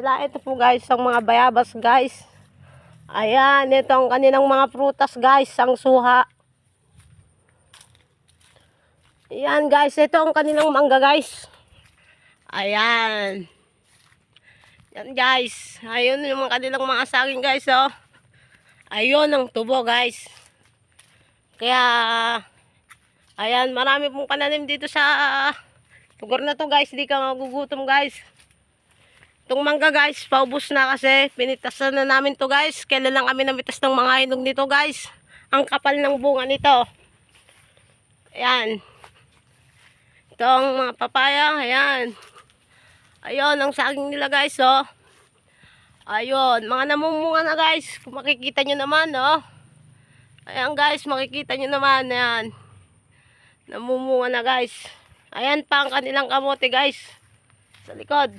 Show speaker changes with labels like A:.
A: nila. Ito po guys, ang mga bayabas guys. Ayan, ito ang kanilang mga prutas guys, ang suha. Ayan guys, ito ang kanilang mangga guys. Ayan. Yan guys, ayun yung mga kanilang mga saging guys, oh. Ayun ang tubo guys. Kaya, ayan, marami pong pananim dito sa lugar na to guys, di ka magugutom guys. Itong mangga guys, paubos na kasi pinitasan na namin to guys. Kailan lang kami namitas ng mga hinog nito guys. Ang kapal ng bunga nito. Ayan. Ito ang mga papaya, ayan. Ayun, ang saging nila guys, oh. Ayun, mga namumunga na guys. Kung makikita nyo naman, oh. Ayan guys, makikita nyo naman, ayan. Namumunga na guys. Ayan pa ang kanilang kamote guys. Sa likod.